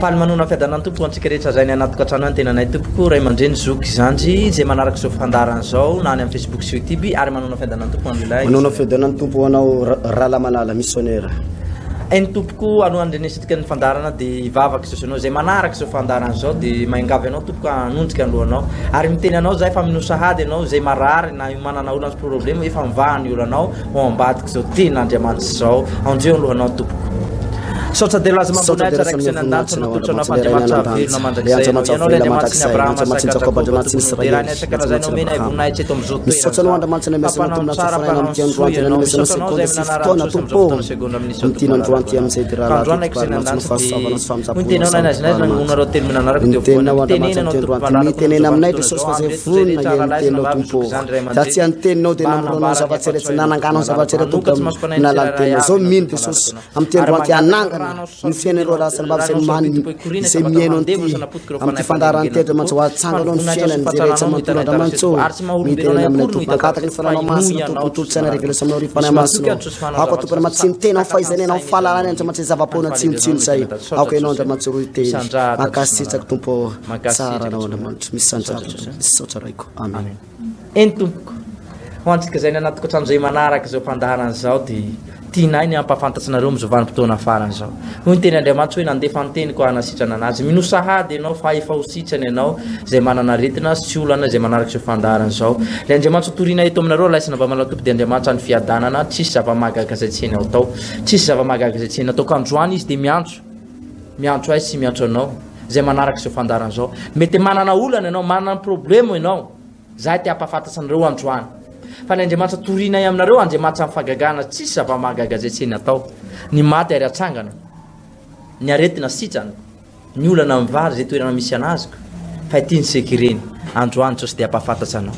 Paly manona fiadanany tompo antsika rehetra zay ny anaty katrano any tena nay tompoko ray aman-dreny zoky zanjy zay manaraka zao fandarana zao na any amin'ny Facebook sy YouTube ary manona fiadanany tompo an'ilay manona fiadanany tompo anao rala manala missionnaire en tompoko anu andrenesitsika ny fandarana de vavaky sosanao zay manaraka zao fandarana zao de maingavy anao tompoko anonjika alohanao ary miteny anao zay fa minosahady anao zay marary na manana olona problème efa mivahany olo anao ao ambadiky zao ten'Andriamanitra zao andreo alohanao tompoko Sotra de lazima mbonaitra raiky sy nandantsy natotranao fandriamanitra velona mandrakizay ianao le Andriamanitra ny Abrahama saka Jacob Andriamanitra irany asaka raha zay nao mena voninahitra eto am'izao toerana misotranao Andriamanitra ny mesana tomina tsafaraina amty androanty ny mesana sekondy sy fotoana tompo mitiny androanty am'izay de raha lahatokarimantsy no fahasoavana sy famijapona nanonareo telo minanarako de tenao Andriamanitra ny androanty mitenena aminay de sosy fa zay vonina henitenao tompo za tsy anteninao de namoronao zavatseretsy nananganao zavatseretompo nalalitenao zao mino de sosy amty androanty anangana ny fiainanao rasana babasay maniny izay miaino anty amty fandarany ty Andriamanitra ho atsanganao ny fiainany zay rehetra mantolo Andriamanitra mitenena aminay tompo akataky ny fananao masina tompo tolotsana revelation aminao rifanay masina ako tompo Andriamanitra tsy nitenao fahaizanenao fahalalany Andriamanitra zavapoana tsinotsino zay ako ianao Andriamanitra roy teny makasitraky tompo tsara anao Andriamanitra misy sanjara misy sotra raiko amen en tompoko ho antsika zay ny anaty kotrano zay manaraka zao fandaharana zao de tinay ny ampafantatsinareo am'izao vanim-potoana farany zao hoy ny teny Andriamanitra hoe nandefa nyteny ko hanasitrana anazy minosahady ianao fa efa ho sitrany ianao zay manana aretina sy olana zay manaraka zao fandaharana zao le Andriamanitra torina eto aminareo laisana mba manao tompo de Andriamanitra ny fiadanana tsisy zava-mahagaga zay tsy hainao tao tsisy zava-mahagaga zay tsy hainao tao ka androany izy de miantso ay sy miantso anao zay manaraka zao fandaharana zao mety manana olana ianao manana problème ianao zay ty ampafantatsanareo androany fa ny Andriamanitra torinay aminareo Andriamanitra mifagagana tsisy zava-mahagaga zay tsy natao ny maty ary atsangana ny aretina sitrana ny olana mivary zay toerana misy anaziko fa ity ny sekireny androany tsosy de ampafantatsa anao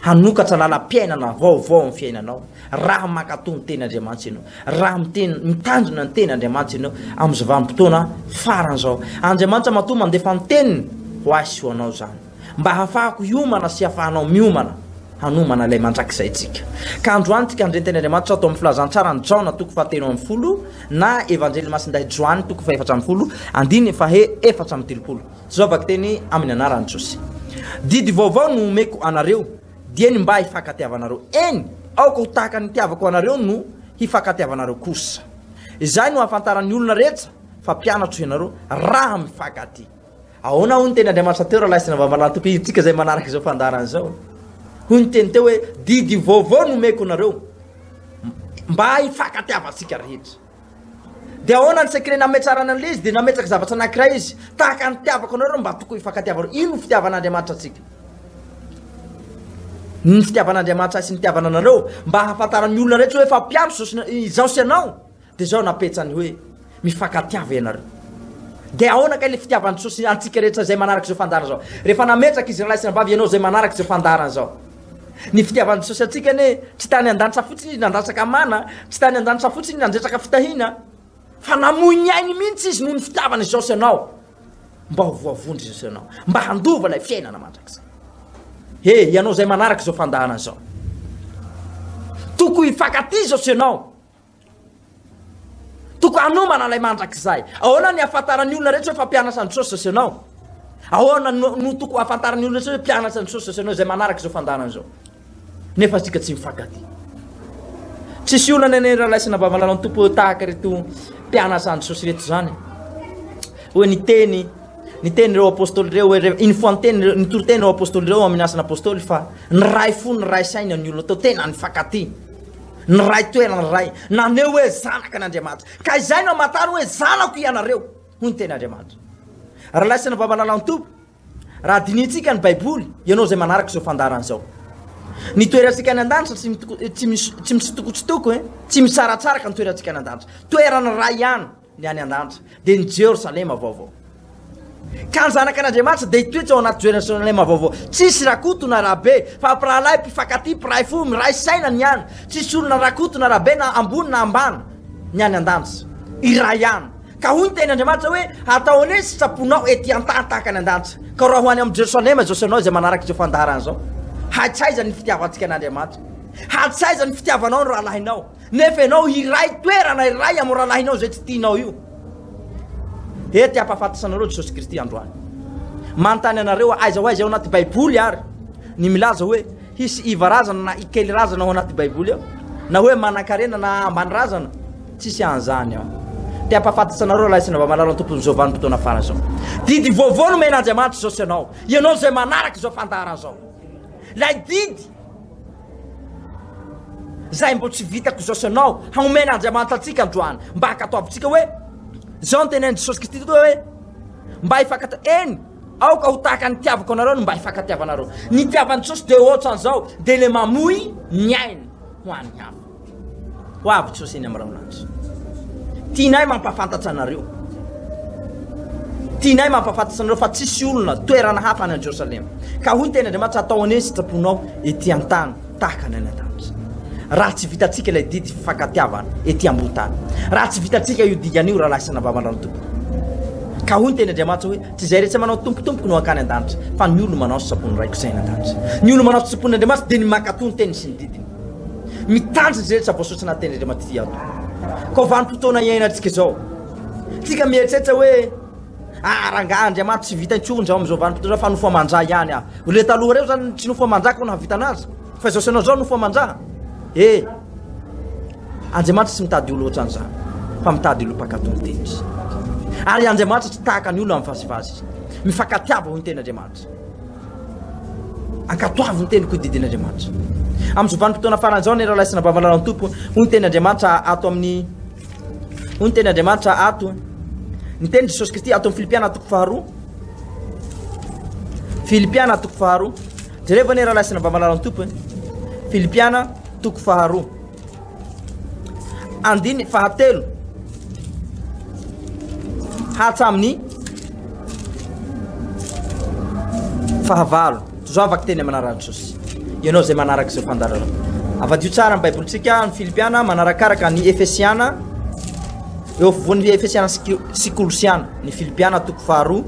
hanokatra lalam-piainana vaovao amin'ny fiainanao raha makatony teny Andriamanitra ianao raha mitandrina ny teny Andriamanitra ianao am'izao vanim-potoana farany zao Andriamanitra matoa mandefa ny teniny ho asy ho anao zany mba hafahako hiomana sy hafahanao miomana hanomana lay mandrakizay tsika ka androany tsika andrenteny Andriamanitra atao amin'ny filazantsara ny Jaona toko fahatelo amby folo na evanjely masindahy Joany toko fa efatra amby folo andiny fa he efatra amby telopolo zao vaky teny amin'ny anarany Josy didy vaovao no omeko anareo dieny mba hifankatiavanareo eny aoko ho tahaka ny tiavako anareo no hifankatiavanareo kosa izay no hafantaran'ny olona rehetra fa mpianatro ianareo raha mifankaty ahoana hoy ny teny Andriamanitra teo raha laisina vamalatopo itsika zay manaraka izao fandarana zao hoy ny teny teo hoe didy vaovao no omeko anareo mba hifankatiavatsika rehetra de ahoana ny sekre nametsarana an'le izy de nametraka zavatra anankiray izy tahaka ny tiavako anareo mba tokony hifankatiavanareo ino fitiavan'Andriamanitra atsika ny fitiavan'Andriamanitra sy ny fitiavana anareo mba hafantaran'ny olona rehetra hoe fa mpiantso izao sy anao de zao napetsany hoe mifankatiava ianareo de ahoana ka le fitiavany sosy antsika rehetra zay manaraka zao fandarana zao rehefa nametraka izy lahy sy nabavy ianao zay manaraka zao fandarana zao ny fitiavany sosy atsika ne tsy tany andanitra fotsiny izy nandrasaka mana tsy tany andanitra fotsiny nandresaka fitahina fa namoy ainy mihitsy izy noho ny fitiavana izao sy anao mba ho voavondry izao sy anao mba handova lay fiainana mandrakizay ianao zay manaraka zao fandarana zao toko hifankaty zao sy anao toko hanomana lay mandrakizay ahoana ny afantarany olona rehetra hoe fa mpianatra ny sosy sy anao ahoana no toko afantarany olona rehetra hoe mpianatra ny sosy sy anao zay manaraka zao fandarana zao nefa tsika tsy mifankaty tsisy olana eny raha laisina mba malalao ny tompo tahaka reto mpianatra ny sosy reto zany hoe ny teny reo apôstoly reo hoe une fois ny toriteny reo apôstoly reo amin'ny asana apôstoly fa ny ray fo ny ray saina ny olona tao tena nifankaty ny ray toerana ny ray naneo hoe zanaka n'Andriamanitra ka izay no matary hoe zanako ianareo hoy ny teny Andriamanitra raha laisana mba malalao ny tompo raha dinitsika ny baiboly ianao zay manaraka zao fandarana zao ny toeratsika ny an-danitra tsy misitokotsitoko tsy misaratsaraka ny toeratsika ny an-danitra toerana ray ihany ny any an-danitra de ny Jerosalema vaovao ka ny zanaka an'Andriamanitra de hitoetra ao anaty Jerosalema vaovao tsisy rakotona rahabe fa mpirahalahy mpifankaty mpiray fo miray saina ny any tsisy olona rakotona rahabe na ambony na ambana ny any an-danitra iray ihany ka hoy ny teny Andriamanitra hoe atao ane sitraponao ety an-tany tahaka ny an-danitra ka raha ho any amin'ny Jerosalema zao sy anao zay manaraka izao fandaharana zao hatsaiza ny fitiavantsika n'Andriamanitra hatsaiza ny fitiavanao ny rahalahinao nefa ianao iray toerana iray amin'ny rahalahinao zay tsy tianao io ety ampahafantatsanareo Jesosy Kristy androany manontany anareo aiza ho aiza ao anaty baiboly ary ny milaza hoe hisy iva razana na ikely razana ao anaty baiboly ao na hoe manan-karena na ambany razana tsisy an'izany ao ty ampahafantatsanareo lahy sy nava malala tompony zao vanim-potoana farany zao didy vaovao no men'Andriamanitra zao sy ianao zay manaraka zao fandarana zao lay didy zay mbo tsy vitako zao sy ianao hanomen'Andriamanitra atsika androany mba hakatoavintsika hoe zao nytenen'i Jesosy Kristy toa hoe mba eny aoka ho tahaka ny tiavako anareo no mba hifankatiavanareo ny tiavany Jesosy de ohatran'izao de le mamoy ny ainy ho an'ny hafa ho avy Jesosy eny am'raonantsy tianay mampafantatra anareo tianay mampafantatra anareo fa tsisy olona toerana hafa any Jerosalema ka hoy ny ten'Andriamanitra atao ane sitraponao ety an-tany tahaka ny any an-danitra raha tsy vitatsika ilay didy fifankatiavana ety ambony-tany raha tsy vitatsika io digan'io raha lasana vavandrano tompo ka hoy ny ten'Andriamanitra hoe tsy zay rehetra manao tompotompoky no akany an-danitra fa ny olo manao sapony raiko zay an-danitra ny olo manao sapon'Andriamanitra de ny mankatoa ny teny sy ny didiny mitandriny zay rehetra voasotsy anaty ten'Andriamanitra ty ato ko vanim-potoana iainantsika zao tsika mieritreritra hoe rangaha Andriamanitra tsy vita intsony zao am'izao vanim-potoana fa nofo aman-dra ihany le taloha reo zany tsy nofo aman-dra ko nahavita anazy fa zao sanao zao nofo aman-dra Andriamanitra tsy mitady olo ohatran'izany fa mitady olo mpakato ny teny izy ary Andriamanitra tsy tahaka ny olo amin'ny vazivazy mifankatiava ho ny ten'Andriamanitra ankatoavy ny teny koa didin'Andriamanitra am'izao vanim-potoana faran'izao ny raha laisina bavalalao ny tompo ho ny ten'Andriamanitra ato amin'ny ho ny ten'Andriamanitra ato ny teny Jesosy Kristy ato amin'ny Filipiana toko faharoa Filipiana toko faharoa jereva ny raha laisina bavalalao ny tompo Filipiana toko faharoa andiny fahatelo hatramin'ny fahavalo zao afaka teny manaraka Jesosy ianao zay manaraka zao fandarana avadio tsara ny baibolitsika ny Filipiana manarakaraka ny Efesiana eo afovoan'ny Efesiana sy Kolosiana ny Filipiana toko faharoa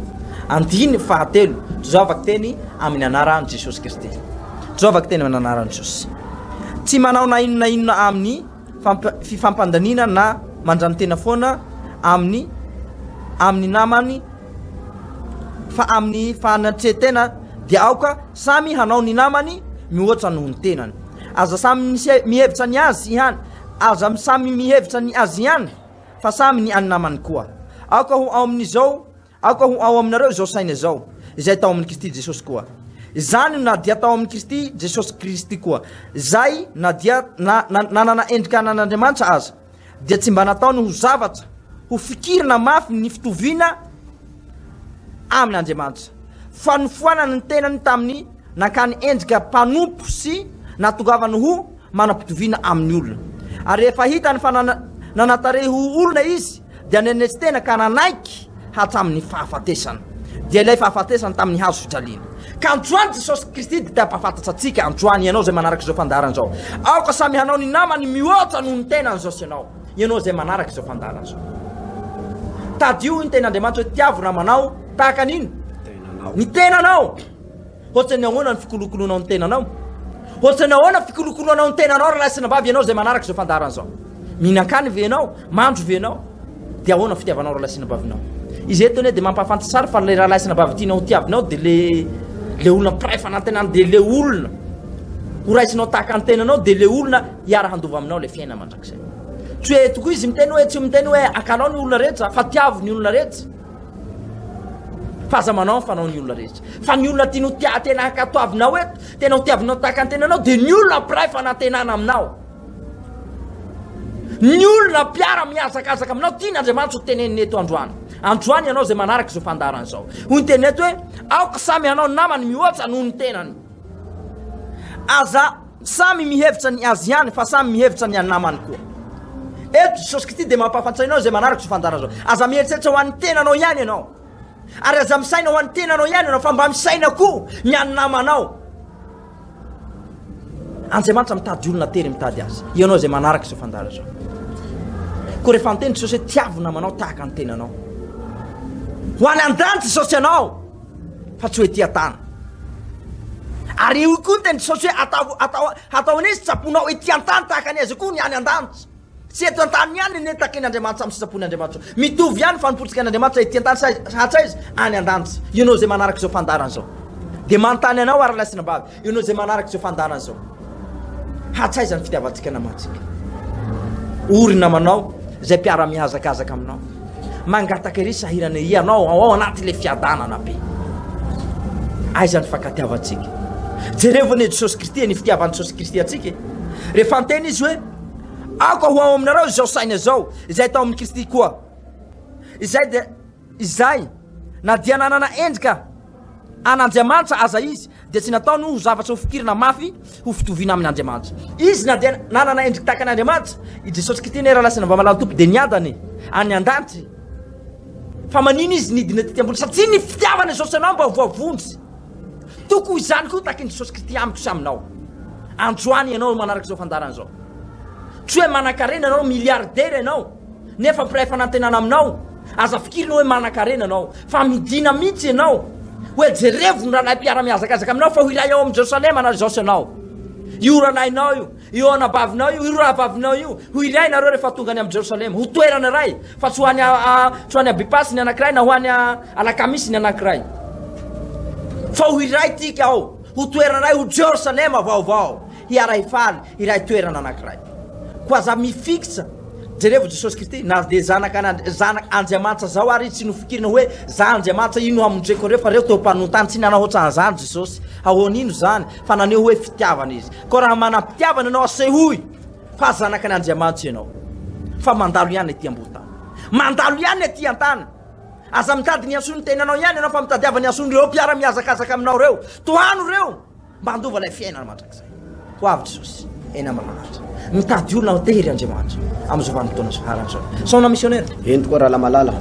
andiny fahatelo zao afaka teny amin'ny anaran'i Jesosy Kristy zao afaka teny amin'ny anaran'i Jesosy tsy manao na inona amin'ny fifampandanina na mandrano tena foana amin'ny namany fa amin'ny fanatretena dia aoka samy hanao ny namany mihoatra noho ny tenany aza samy mihevitra ny azy ihany aza samy mihevitra ny azy ihany fa samy ny any namany koa aoka ho ao amin'izao aoka ho ao aminareo zao saina zao izay tao amin'ny Kristy Jesosy koa zany na dia tao amin'ny Kristy Jesosy Kristy koa zay na dia nanana endrika anan'Andriamanitra aza dia tsy mba nataony ho zavatra ho fikirina mafy ny fitoviana amin'ny Andriamanitra fa nofoanany ny tenany tamin'ny nankany endrika mpanompo sy natongavany ho manam-pitoviana amin'ny olona ary rehefa hitany fa nanatare ho olona izy dia nenetsy tena ka nanaiky hatramin'ny fahafatesana dia ilay fahafatesana tamin'ny hazo fijaliana ka androany Jesosy Kristy dia ampahafantatra atsika androany ianao zay manaraka izao fandarana zao aoka samy hanao ny namany mihoatra noho ny tenany zao sy ianao zay manaraka izao fandarana zao tadio ny ten'Andriamanitra hoe tiavona manao tahaka an'ino ny tenanao ohatrany ahoana ny fikolokoloanao ny tenanao ohatrany ahoana fikolokoloanao ny tenanao raha lasina vavy ianao zay manaraka izao fandarana zao mihinan-kany venao mandro venao dia ahoana fitiavanao raha lasina vavinao izy eto anie dia mampafantatra tsara fa le raha lasina vavy tianao tiavinao dia le olona piray fanantenana dia le olona ho raisinao tahaka ny tenanao dia le olona hiara handova aminao le fiaina mandrakizay tsy hoe tokoa izy miteny hoe tsy miteny hoe akanao ny olona rehetra fa tiavo ny olona rehetra fa aza manao fanao ny olona rehetra fa ny olona tianao tena hakatoavinao eto tena ho tiavinao tahaka ny tenanao dia ny olona piray fanantenana aminao ny olona piara miazakazaka aminao tian'Andriamanitra ho teneniny eto androany ianao zay manaraka izao fandarana zao hoy ny teniny eto hoe aoka samy hanao ny namany mihoatra noho ny tenany aza samy mihevitra ny azy ihany fa samy mihevitra ny namany koa eto Jesosy Kristy dia mampafantatra ianao zay manaraka izao fandarana zao aza mieritreritra ho an'ny tenanao ihany ianao ary aza misaina ho an'ny tenanao ihany ianao fa mba misaina koa ny any namanao Andriamanitra mitady olona tery mitady azy ianao zay manaraka izao fandarana zao ko rehefa ny teny Jesosy hoe tiavona manao tahaka ny tenanao ho any an-danitra Jesosy ianao fa tsy hoe tia-tany ary io koa ny teny Jesosy hoe atao an'izy tsaponao ety an-tany tahaka any azy koa ny any an-danitra tsy eto an-tany ihany netaken'Andriamanitra amin'ny sitrapon'Andriamanitra mitovy ihany fanompotsikan'Andriamanitra ety an-tany hatsa izy any an-danitra ianao zay manaraka izao fandarana zao dia manontany anao ary lasina mbavy ianao zay manaraka izao fandarana zao hatsa izy ny fitiavantsika namatsika orina manao zay mpiara-mihazakazaka aminao mangataka ery sahirana ianao ao anaty le fiadanana be aiza ny fankatiavantsika jerevony Jesosy Kristy ny fitiavan'ny Jesosy Kristy atsika rehefa anteny izy hoe ako ho ao aminareo izao saina zao izay tao amin'ny Kristy koa izay de izay na dia nanana endrika an'Andriamanitra aza izy dia tsy nataony ho zavatra ho fikirina mafy ho fitoviana amin'Andriamanitra izy na dia nanana endrika tahaka an'Andriamanitra i Jesosy Kristy ny rahalasina mba malala tompo dia niadany any an-danitra fa manino izy nidina ty ambony satria ny fitiavana Jesosy anao mba voavonjy toko izany koa taky ny Jesosy Kristy amiko sy aminao androany ianao manaraka izao fandarana zao tsy hoe manan-karena anao miliardera ianao nefa mpiray fanantenana aminao aza fikirina hoe manan-karena anao fa midina mihitsy ianao hoe jerevony rahanahy mpiara-mihazakazaka aminao fa ho iray ao amin'ny Jerosalema na Jesosy anao io ranahinao io anabavinao io rahavavinao io ho iray nareo rehefa tonga any amin'ny Jerosalema ho toerana ray fa tsy ho any abipasy ny anankiray na ho any alakamisy ny anankiray fa ho iray tika ao ho toerana ray ho Jerosalema vaovao hiara-hifaly iray toerana anankiray koa za mifiksa jerevo Jesosy Kristy na de zanaka Andriamanitra zao ary tsy nofikirina hoe za Andriamanitra ino amonjeko reo fa reo teo mpanontany tsy nanao ohatran'izany Jesosy ahoan'ino zany fa naneo hoe fitiavana izy ko raha manam-pitiavana anao asehoy fa zanaka an'Andriamanitra ianao fa mandalo ihany ety ambotany mandalo ihany ety an-tany aza mitady ny asony tenanao ihany ianao fa mitadiava ny asony reo mpiara-mihazakazaka aminao reo tohano reo mba handova lay fiainana mandrakizay ho avy Jesosy eny amanaratra mitady olona tery Andriamanitra amin'izao vanim-potoana saharan'izao saona missionnaire ento koa raha la malala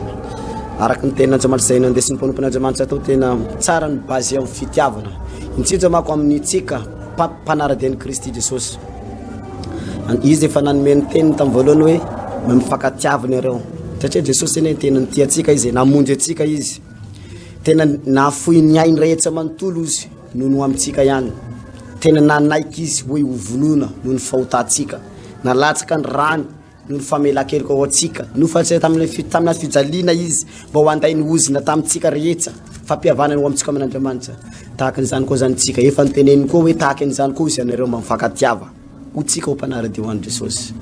araky ny tenin'Andriamanitra zay nandesin'ny mpanompon'Andriamanitra tao tena tsara ny basé amin'ny fitiavana indrindra mako amin'ny tsika mpanaradian'i Kristy Jesosy izy efa nanome ny teniny tamin'ny voalohany hoe mifankatiavana ireo satria Jesosy eny teniny tia atsika izy namonjy atsika izy tena nafoy ny ainy rehetra manontolo izy noho amintsika ihany tena nanaiky izy hoe hovonona noho ny fahotatsika nalatsaka ny rano noho ny famela-keloka ao atsika no fa tsy tamina fijaliana izy mba ho anday ny ozina tamintsika rehetra fampihavanany ho amintsika amin'Andriamanitra tahaka an'izany koa zany tsika efa nyteneniny koa hoe tahaka an'izany koa izy anareo mba mifankatiava ho tsika ho mpanarady ho an'i Jesosy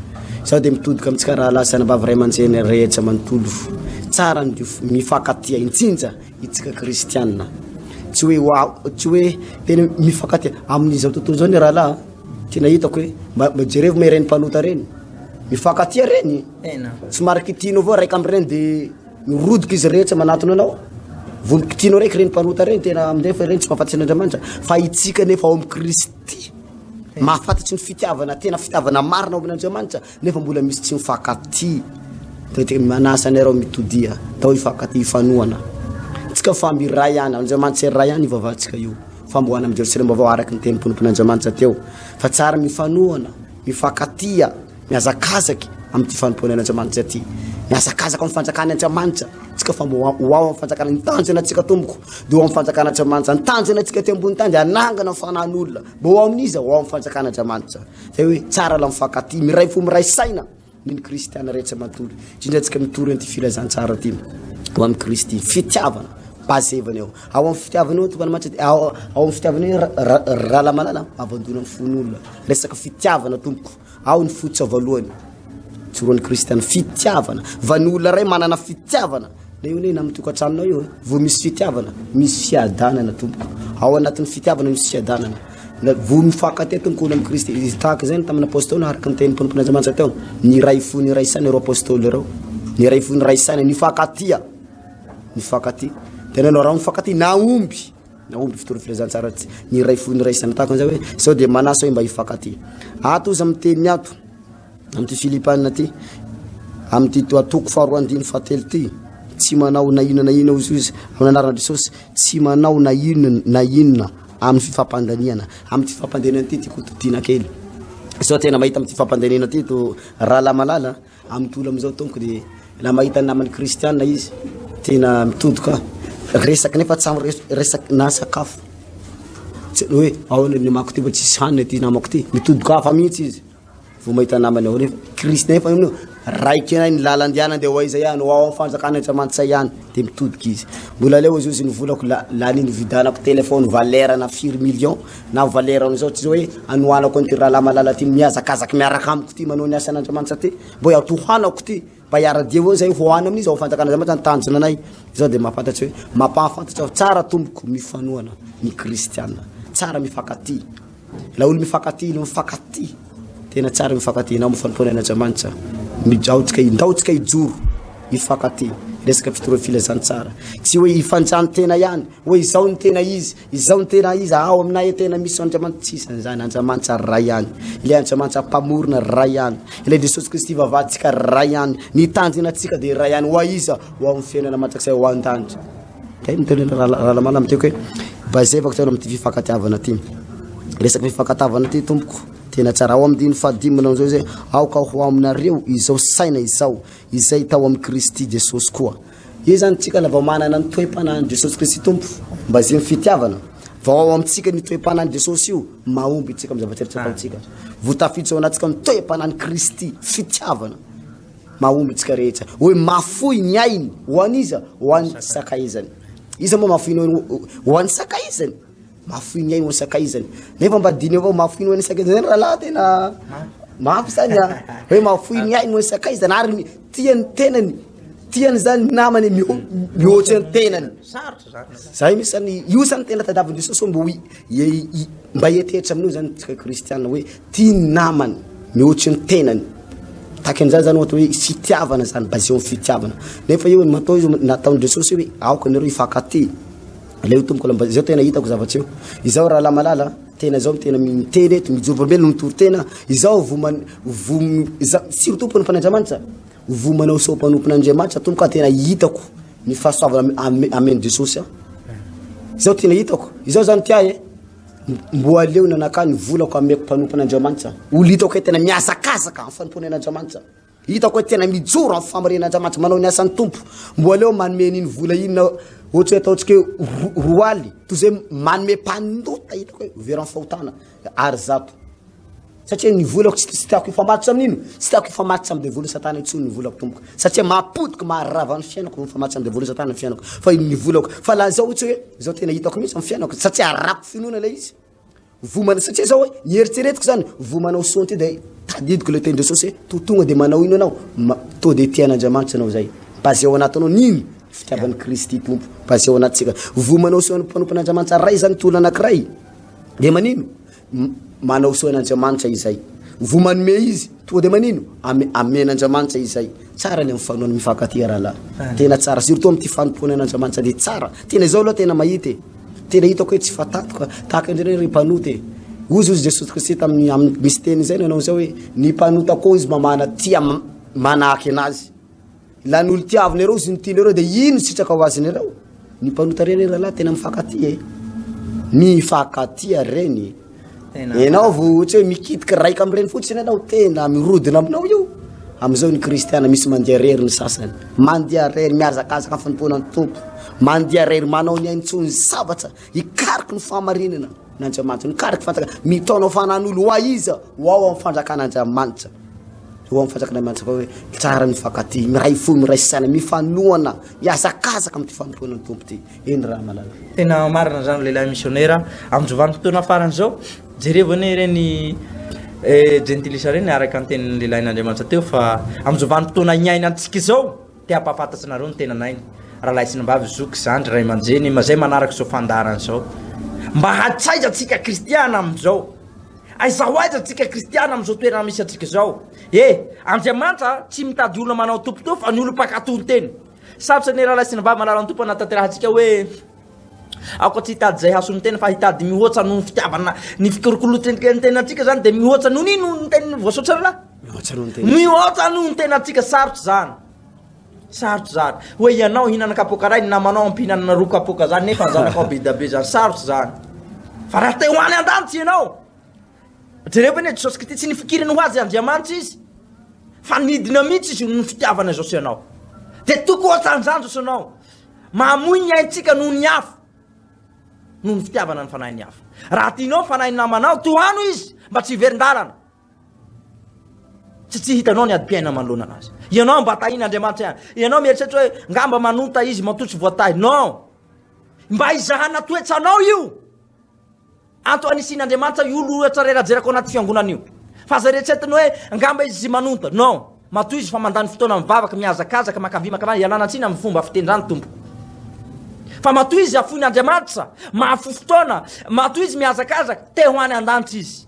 sao dia mitodika amintsika raha lasana mba ray aman-jeny rehetra manontolo tsara ny mifankatia indrindra itsika kristianina tsy hoe tena mifankatia amin'izao tontolo zao ny raha tena hitako hoe mba jerevo may reny mpanota reny mifankatia reny somary kitino avao raika am'ireny dia mirodika izy rehetra manatona anao volo kitino raiky reny mpanota reny tena amin'izay fa reny tsy mahafantatry n'Andriamanitra fa itsika nefa ao amin'ny Kristy mahafantatry ny fitiavana tena fitiavana marina ao amin'Andriamanitra nefa mbola misy tsy mifankatia manasa anareo mitodia tao ifankatia ifanoana tsika fa miray ihany Andriamanitra ray ihany ivavahantsika io fambohana amin'ny Jerosalema avao araky ny teny mponimpon'Andriamanitra teo fa tsara mifanoana mifankatia miazakazaky amin'ity fanompoan'Andriamanitra ty miazakazaka amin'ny fanjakan'Andriamanitra tsika fa mbo ho ao amin'ny fanjakana ny tanjona atsika tomboko dia ho amin'ny fanjakan'Andriamanitra ny tanjona atsika ty ambony tany dia anangana ny fanan'olona mbo ho ao amin'izy ho ao amin'ny fanjakan'Andriamanitra zay hoe tsara la mifankatia miray fo miray saina ny kristiana rehetra matory indrindra atsika mitory an'ity filazantsara ty ho amin'ny Kristy fitiavana basevany ao amin'ny fitiavana eo tompoanamanitra ao amin'ny fitiavana eo raha la malala avandona amin'ny fon'olona resaka fitiavana tompoko ao ny fototra voalohany tsoroan'ny kristiana fitiavana va ny olona ray manana fitiavana na io ne na amin'ny tokantranonao io vo misy fitiavana misy fiadanana tompoko ao anatin'ny fitiavana misy fiadanana vo mifankatia tonkony amin'ny Kristy izy tahaka zay ny tamin'ny apôstôly araka ny teny mponimpon'Andriamanitra teo ny ray fo ny ray saina ireo apôstôly ireo ny ray fo ny ray saina nifankatia tena anao raha mifankatia naomby fitory filazantsara ty ny ray fo ny ray saina tahaka an'izay hoe sao dia manasa hoe mba hifankatia ato izy amin'ny teny ato amin'ity Filipanina ty amin'ity atoko faharoandiny fahatelo ty tsy manao na inona izy amin'ny anarana Jesosy tsy manao na inona amin'ny fifampandaniana amin'ny fifampandaniana ty kototiana kely sao tena mahita amin'ny fifampandaniana ty to raha la malala amin'ny tolo amin'izao tompoko dia la mahita ny naman'ny kristianina izy tena mitodoka resaky nefa tsy resaky na sakafo tsy hoe ao ny namako ty mba tsisy hanina ty namako ty mitodoka hafa mihitsy izy vao mahita namany ao refa Kristy nefa amin'io raiky anay ny lalandiana de hoaiza ihany ao fanjakana Andriamanitra ihany de mitodika izy mbola leo izy izy nivolako laniny vidanako telefony valeur na 4 millions na valeur an'izao tsy hoe anoanako an'ity raha malala ty miazakazaky miaraka amiko ty manao ny asan'Andriamanitra ty mbo atohanako ty mba hiara-dia eo zay hoany amin'izy ao fanjakana Andriamanitra nitanjona anay zao de mahafantatry hoe mampahafantatry tsara tomboko mifanoana ny kristiana tsara mifankaty la olo mifankaty mifankaty tena tsara mifankaty na mifampona Andriamanitra mijaotsika indaotsika ijoro mifankaty resaka fitoro filazany tsara tsy hoe ifanjany tena ihany hoe izao ny tena izy ao aminay tena misy Andriamanitra tsisy zany Andriamanitra ray ihany ilay Andriamanitra mpamorona ray ihany ilay Jesosy Kristy vavatsika ray ihany ny tanjona atsika de ray ihany hoa iza ho amin'ny fiainana mantsak'izay ho an-tandry kay miteny raha lamala miteko hoe bazevako tena amin'ny fifankatiavana ty resaka fifankatiavana ty tompoko tena tsara ao amin'ny fadimana am'izao zay aoka ho aminareo izao saina izay tao amin'ny Kristy Jesosy koa izy zany tsika la vao manana ny toe-panahiny Jesosy Kristy tompo mba zay fitiavana vao ao amintsika ny toe-panahiny Jesosy io mahomby tsika amin'ny zavatsy ataontsika vao tafiditra ao anatsika ny toe-panahiny Kristy fitiavana mahomby tsika rehetra hoe mafoy ny ainy ho an'iza ho an'ny sakaizany iza moa mafoy ho an'ny sakaizany mafoy ny ainy ho an'ny sakaizany nefa mba diny avao mafoy ny ho an'ny sakaizany zany raha laha tena mafy zany hoe mafoy ny ainy ho an'ny sakaizany ary tiany tenany tiany zany namany mihoatra ny tenany zay misy zany io zany tena tadiavin'i Jesosy mba hietehitra amin'io zany tsika kristiana hoe tiany namany mihoatra ny tenany taky an'izany zany ohatra hoe fitiavana zany basé amin'ny fitiavana nefa io matao izy nataon'i Jesosy hoe aoka nareo ifankaty le tomboko la zao tena hitako zavatra io izao raha la malala tena zao tena miteny eto mijoro bambelo mitory tena izao surtout mpanompo Andriamanitra vomanao sao mpanompo Andriamanitra tomboka tena hitako ny fahasoavana amen'i Jesosy izao tena hitako izao zany tia mbo aleo nanaka ny volako ameko mpanompo Andriamanitra olo hitako hoe tena miazakazaka amin'ny fanompona Andriamanitra hitako hoe tena mijoro amin'ny famarena Andriamanitra manao ny asan'ny tompo mbo aleo manome n'iny vola iny na ohatra hoe ataotsika roaly toy zay manome mpandota hitako hoe veran'ny fahotana ary zato satria ny volako tsy tiako ifamatotra amin'ino tsy tiako ifamatotra amin'ny devoly satana intsony ny volako tomboko satria mampodiky maharava ny fiainako mifamatotra amin'ny devoly satana ny fiainako fa ny volako fa la zao ohatra hoe zao tena hitako mihitsy amin'ny fiainako satria arako finoana la izy vomana satria zao hoe nieritseretiko zany vomanao sonty de tadidiko le teny Jesosy totonga de manao ino anao to de tian'Andriamanitra anao zay basé ao anatinao nino fitiavan'ny Kristy tompo basé ao anatsika vomanao soan'ny mpanompon'Andriamanitra ray zany tolo anankiray de manino manao soan'Andriamanitra izay vomanome izy to de manino amen'Andriamanitra izay tsara le mifanoana mifankaty rahala tena tsara surtout amin'ny ty fanomponan'Andriamanitra de tsara tena izao aloha tena mahita tena hitako hoe tsy fatatoka tahaka indreny ry mpanoty ozy Jesosy Kristy tamin'ny misy teny zay nanao zao hoe ny mpanota koa izy mamana tia manahaky anazy la n'olo tiavinareo izy nytianareo de ino sitraka ho azynareo ny mpanota reny rahala tena mifankaty mifankaty reny enao vo ohatra hoe mikitika raika am'ireny fotsiny anao tena mirodina aminao io am'izao ny kristiana misy mandeha rery ny sasany mandeha rery miazakazaka amin'ny fanomponan'ny tompo mandeha rery manao ny aintsony zavatra ikariky ny fahamarinana n'Andriamanitra nikariky fantaka mitaonao fanan'olo hoa iza ho ao amin'ny fanjakan'Andriamanitra ho amin'ny fanjakan'Andriamanitra fa hoe tsara mifankaty miray fo miray saina mifanoana miazakazaka amin'ny ty fanomponan'ny tompo ty eny raha malala tena marina zany lehilahy missionnaire amin'izao fotoana farany zao jerevany reny gentilisa reny araka ny tenin'ny lehilahin'Andriamanitra teo fa amin'izao vanim-potoana iaina antsika izao te hampahafantatry nareo ny tenanainy raha lahisinimbavy zoky zandry ray aman-jeny mazay manaraka zao fandarana zao mba hatsaiza atsika kristiana amin'izao aizaho aiza atsika kristiana amin'izao toerana misy atsika izao Andriamanitra tsy mitady olona manao tompotompo fa ny olo mpakatony teny sarotra ny raha lahisinimbavy manara ny tompo anataterahantsika hoe ako tsy hitady zay hasony tena fa hitady mihoatra noho ny fitiavana ny fikolokolotsy ny tenatsika zany de mihoatra noho nino ny teny voasotra raha mihoatra noho ny tenatsika sarotra zany hoe ianao hinana kapoka ray na manao ampinanana roa kapoka zany nefa zanakao bidabe zany sarotra zany fa raha te hoany an-danitsy ianao jerevany hoe Jesosy Kristy tsy nifikiriny ho azy Andriamanitra izy fa nidina mihitsy izy ny fitiavana zao sy ianao de toko ohatran'izany zao ianao mamoy ny aintsika noho ny hafa noho ny fitiavana ny fanahy ny hafa raha tianao fanahy namanao tohano izy mba tsy hiverin-dalana tsy hitanao ny ady-piaina manoloana anazy ianao mba tahina Andriamanitra ihany ianao mieritreritra hoe ngamba manota izy matotsy voatahy non mba izahana toetsanao io anto anisin'Andriamanitra io olo tsarerajerako anaty fiangonana io fa za rehetsetiny hoe ngamba izy manonta non matoy izy fa mandany fotoana mivavaka miazakazaka makavy ialana tsina amin'ny fomba fitendrany tompo fa matoy izy afoin'Andriamanitra mahafo fotoana matoy izy miazakazaka te ho any an-danitra izy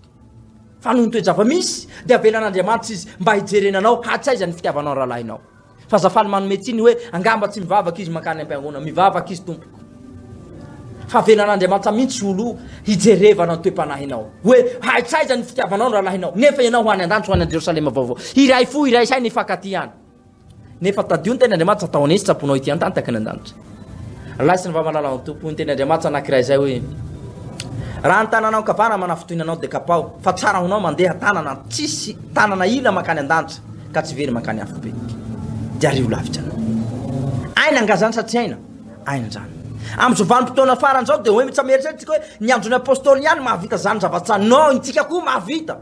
fa noho ny toejava misy de avelan'Andriamanitra izy mba hijerenanao hatsaiza ny fitiavanao rahalahinao fa zafaly manome tsiny hoe angamba tsy mivavaka izy makany am-piangona mivavaka izy tompo fa avelan'Andriamanitra mihitsy olo hijerevana ny toe-panahinao hoe haitsaiza ny fitiavanao rahalahinao nefa ianao ho any an-danitra ho any Jerosalema vaovao iray fo iray say nifankaty ihany nefa tadio ny teny Andriamanitra atao anesy tsaponao ity antantaka ny an-danitra laisy ny vamalala ny tompo ny teny Andriamanitra anankiray zay hoe raha ny tananao kavana manafotoinanao de kapao fa tsara honao mandeha tanana tsisy tanana ila makany an-danitra ka tsy very makany afobe de ario lavitra anao aina angazany satria aina zany am'izao vanim-potoana farany zao de hoe tsy mieritseritsika hoe ny andron'ny apôstôly ihany mahavita zany zavatsany non itsika koa mahavita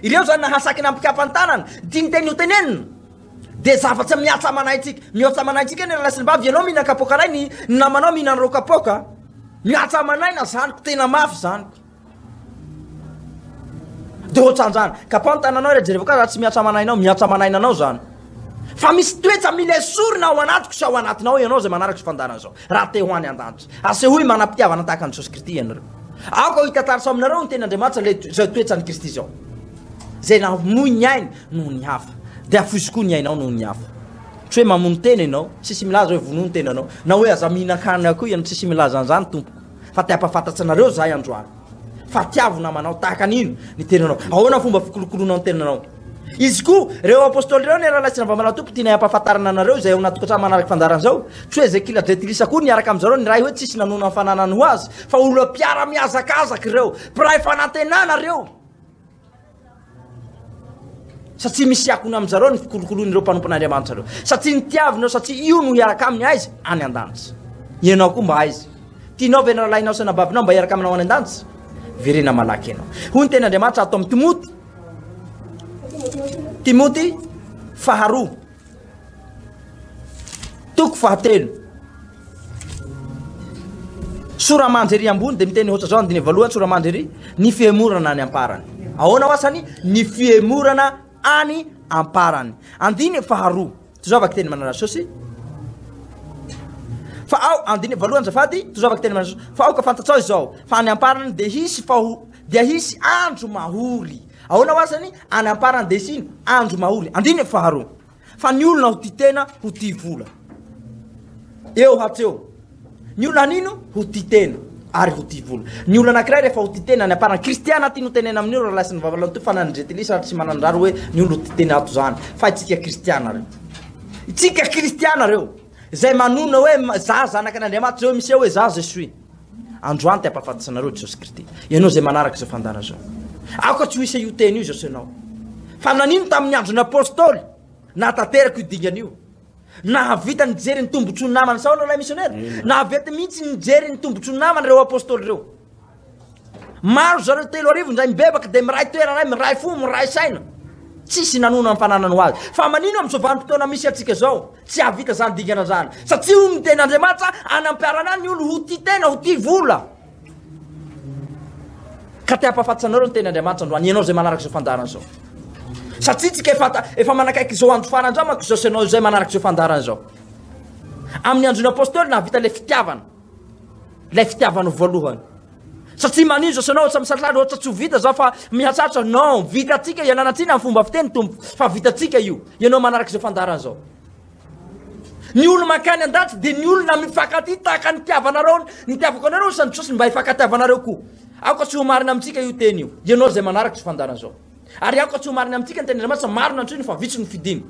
ireo zany nahasaky nampikapany tanana ty ny teny ho tenenina de zavatsy miatsa manaitsika miatsa manaitsika eny lasiny bavy ianao mihina kapoka ray ny namanao mihinanareo kapoka miatsa manaina zaniko tena mafy zaniko de ohatran'zany kapao ny tananao rejereva ka raha tsy miatsa manainao miatsa manainanao zany fa misy toetra mila esorina ao anatiko sy ao anatinao ianao zay manaraka sy fandarana zao raha te ho any an-danitra asehoy manam-pitiavana tahaka ny Jesosy Kristy ianareo aoko hitatara sao aminareo ny teny Andriamanitra le zay toetra ny Kristy zao zay namoy ny ainy noho ny hafa de afoizy koa ny ainao noho ny hafa tsy hoe mamono teny ianao tsisy milaza hoe vonono teny anao na hoe aza mihinan-kanina koa ianao tsisy milaza an'izany tompoko fa te ampahafantatsy anareo zahay androany fa tiavona manao tahaka an'ino ny tenanao ahoana fomba fikolokolonao ny tenanao izy koa reo apôstôly reo ny raha laisina vamala tompo tiana ampahafantarana anareo zay ao anaty tokantrano manaraka fandarana zao tsy hoe Ezekila Dretilisa koa niaraka am'zareo ny raha hoe tsisy nanona ny fananany ho azy fa olo piara miazakazaky reo piray fanantenana reo satria misy akony am'zareo ny fikolokolon'ireo mpanompon'Andriamanitra reo satria ny tiavinao satria io no hiaraka aminy aizy any an-danitra ianao koa mba aizy tianao ve naralahinao sy nabavinao mba hiaraka aminao any an-danitra verena malaky ianao hoy ny teny Andriamanitra atao amin'ny Timoty faharoa toko fahatelo sora mandrery ambony de miteny ohatra zao andiny voalohany sora mandrery ny fiemorana any amparany ahoana oasany ny fiemorana any amparany andiny faharoa tozavaka teny manana sosy fa ao andiny voalohany zafady tozavaka teny manana fa ao ka fantatsao izao fa any amparany de hisy andro mahory ahoana oasany any amparany de sino andro mahory andiny faharoa fa ny olona ho ty tena ho ty vola eo hatreo ny olona nino ho ty tena ary ho ty vola ny olona anankiray rehefa ho ty tena any amparany kristiana ty no tenena amin'io raha lasiny vavalany to fa nanydretilisa tsy manandraro hoe ny olo ho ty tena ato zany fa itsika kristiana reo itsika kristiana reo zay manona hoe za zanaka an'Andriamanitra zao misy hoe za Jesous androany ty ampahafantatsanareo Jesosy Kristy ianao zay manaraka zao fandana zao aoka tsy hoisa io teny io zao sanao fa nanino tamin'ny andron'ny apôstôly nahatanteraka io dingan'io nahavita nijery ny tombotso ny namany sao lay missionnaire nahavety mihitsy nijery ny tombotso ny namany reo apôstôly reo maro zareo telo arivo ndray mibebaka de miray toerana miray fo miray saina tsisy nanona ny fananany ho azy fa manino am'izao vanim-potoana misy atsika zao tsy ahavita zany dingana zany satria o ny teny Andriamanitra anampiarana ny olo ho ty tena ho ty vola ka te ampahafantatsanareo ny teny Andriamanitra androany ianao zay manaraka zao fandarana zao satria tsika efa manakaiky zao andro farany zao manko zao sanao zay manaraka zao fandarana zao amin'ny andron'ny apôstôly nahavita le fitiavana voalohany satria manino zao sanao ohatsa misatrary ohatsa tsy ho vita zao fa mihatsatra non vitatsika iananatsina amin'ny fomba fiteny tompo fa vitatsika io ianao manaraka zao fandarana zao ny olo makany an-danitra de ny olona mifankaty tahaka ny tiavanareo ny tiavako anareo sany Jesosy mba hifankatiavanareo koa aoka tsy ho marina amitsika io teny io ianao zay manaraka zao fandarana zao ary aoka tsy ho marina amitsika ny teny Andriamanitra maro nantriny fa vitsy ny fidiny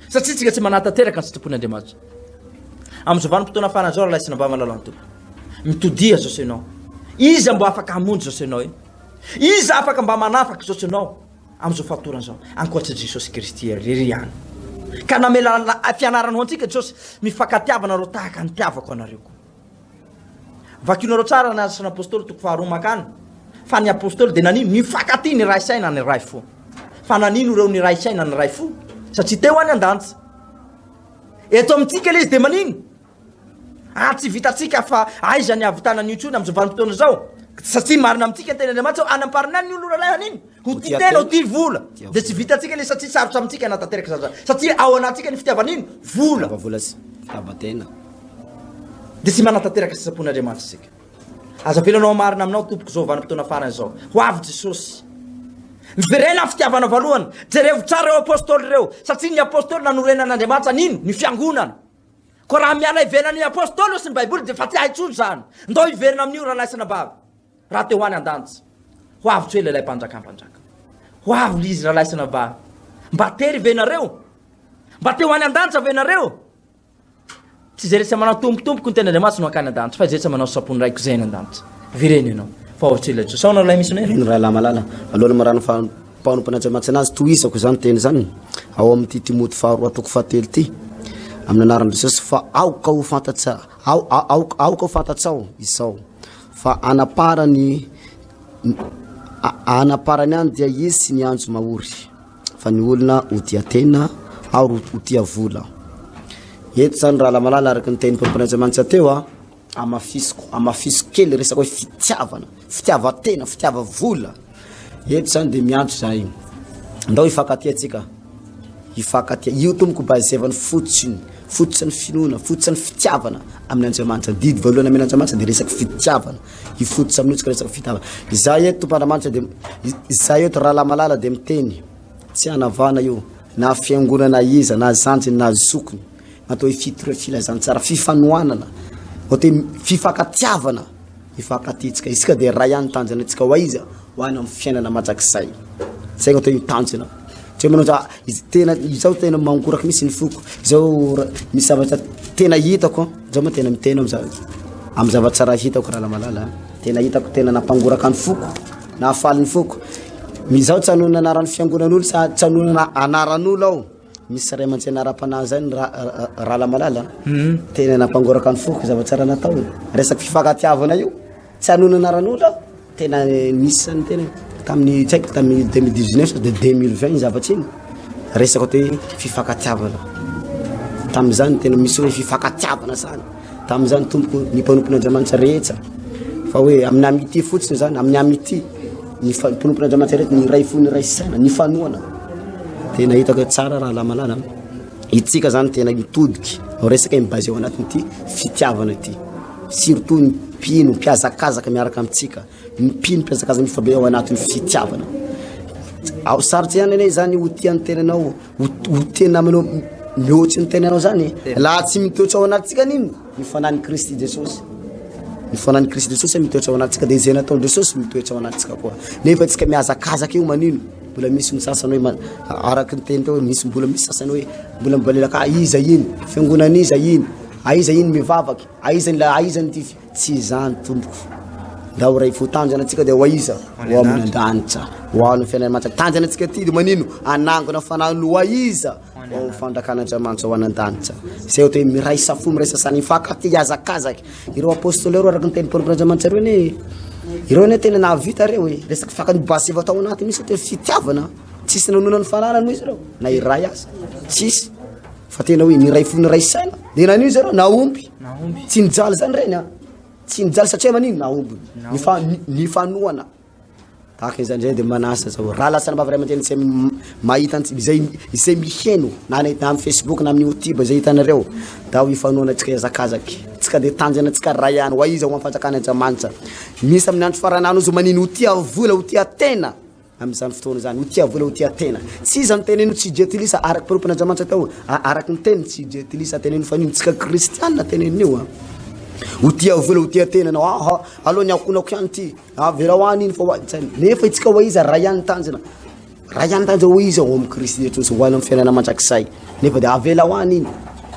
satria tsika tsy manatanteraka ny sitrapon'ny Andriamanitra am'izao vanim-potoana farany zao laisina mba malalao ny tompo mitodia zao sanao iza mbo afaka hamonjy zao sanao iza afaka mba manafaka zao sanao am'izao fahatorana zao ankoatra Jesosy Kristy rery any ka namela fianarana ho antsika Jesosy mifankatiavana reo tahaka ny tiavako anareo koa vakinareo tsara na asana apôstôly toko faharoa makany fa ny apôstôly de nanino mifankaty ny ray saina ny ray fo fa nanino reo ny ray saina ny ray fo satria teo any andantsa eto amintsika le izy de manino tsy vitatsika fa aiza ny avitana nitsony am'izao vanim-potoana zao satria marina amintsika tena andriamanitra anamparina ny olo ralahy aniny ho ty tena ho ty vola de tsy vitatsika le satria sarotra amintsika natateraka zatra satria ao anatsika ny fitiavan'ino vola fitavatena de tsy manatateraka sisapon'andriamanitra sika aza velanao marina aminao tompoko zao vanim-potoana farany zao ho avy jesosy miverena fitiavana voalohany jerevo tsara reo apôstôly reo satria ny apôstôly nanorenan'andriamanitra nino ny fiangonana ko raha miala iverina ny apôstôly sy ny baiboly de fa ty haitsony zany ndao iverina amin'io raha laisana bavy raha teo any andantsa ho avy tsy hoe lelay mpanjakampanjaka ho avy lizy raha laisana bavy mba tery venareo mba teo any andantsa venareo tsy zay rehetra manao tompotompoko ny tena andriamanitra no akany andantsa fa zay manao sapony raiko zay ny andantsa vireny ianao fa ohatsy ela sao na lay misy ny raha lamalala alohany marano mpanompan'andriamanitra anazy toisako zany teny zany ao amin'ny ty Timoty faharoa toko fahatelo ty amin'ny anaran'i Jesosy fa aoka ho fantatsa aoka ho fantatsao izao fa anaparany any dia izy sy ny anjo mahory fa ny olona ho tia tena ao ho tia vola eto zany raha lamalala araky ny teny mpanompan'andriamanitra teo amafiso kely resaka hoe fitiavatena fitiava vola eto zany de miantso zay ndao ifakatia io tomboko bazevany fotsiny finoana fotsiny fitiavana amin'ny andriamanitra didy voalohany amin'ny andriamanitra de resaky fitiavana ifototsy amin'io resaka fitiavana izay eto tompandramanitra de izay eto raha lamalala de miteny tsy anavana io na fiangonana iza na zanjiny na zokony atao hoe fitore filazantsara fifanoanana ote fifakatiavana ifakatitsika isika de ray any tanjana atsika ho aiza ho any amin'ny fiainana majakisay zay atao tanjana tsy manao za tena izao tena mangoraky misy ny foko izao misy zavatra tena hitako zao ma tena mitena amin'ny zavatsara hitako raha lamalala tena hitako tena nampangoraka ny foko na afaly ny foko mizao tsanona anaran'ny fiangonan'olo sa tsanona anaran'olo ao misy ray aman-tsy anara-panahy zany raha lamalala tena nampangoraka ny foko zavatsara natao resaky fifakatiavana io tsy anona anaran'olo ao tena misy zany tena tamin'ny tsy haiko tamin'ny 2019 de 2020 zavatsy iny resaka hoe fifakatiavana tam'izany tena misy hoe fifakatiavana zany tam'izany tompoko ny mpanompon'andriamanitra rehetra fa hoe amin'ny amity fotsiny zany amin'ny amity ny mpanompon'andriamanitra rehetra ny ray fo ny ray saina ny fanoana tena hitako tsara raha lamalala itsika zany tena mitodiky ao resaka mibase ao anatin'ity fitiavana ity surtout ny mpino mpiazakazaka miaraka amitsika mipino mpiazakazaka mifabe ao anatin'ny fitiavana ao sarotsy ihany ane zany ho tian'ny tenanao ho tena aminao mihoatsy ny tenanao zany laha tsy mitoetra ao anatsika nino mifanany Kristy Jesosy mifanany Kristy Jesosy mitoetra ao anatsika de zay nataony Jesosy mitoetra ao anatsika koa nefa tsika miazakazaka io manino mbola misy misasany hoe araky ny teny teo misy mbola misy sasany hoe mbola mibalelaka aiza iny fiangonan'iza iny aiza iny mivavaky aizany ty tsy zany tompoko ndao ray fotanjana atsika de ho aiza ho amin'ny andanitra ho amin'ny fiainan'Andriamanitra tanjana atsika ty de manino anangona fanano aiza ho fandrakan'Andriamanitra ho anandanitra zay ohatra hoe miray safo miray sasany ifakaty azakazaky ireo apôstôly reo araky ny teny mpanompon'Andriamanitra reo ne ireo ne tena nahavita reo hoe resaky fakany baseva tao anaty misy te fitiavana tsisy nanona ny fananany izy reo na iray aza tsisy fa tena hoe niray fo niray saina de nanio izy reo naompy tsy nijaly zany reny tsy nijaly satria manino naompy ny fanoana tahaka zany zay de manasa zao raha lasana bavy ray aman-teny tsy mahita izay miheno na amin'ny Facebook na amin'ny YouTube zay hitanareo da ho ifanoana atsika iazakazaky tsika de tanjana atsika ray ihany ho aiza ho am'fanjakan'Andriamanitra misy amin'ny andro faranano izy manino ho tia vola ho tia tena amin'izany fotoana zany ho tia vola ho tia tena tsy zany teneno tsy jetilisa araky mpanompon'Andriamanitra tao araky ny teny tsy jetilisa teneno fanino tsika kristianina tenenio ho tia vola ho tia tena nao aloha ny akonako ihany ty avela ho any iny fa nefa itsika ho aiza ray ihany tanjana ho iza ho amin'ny Kristy Jesosy ho any amin'ny fiainana mandrakisay nefa de avela ho any iny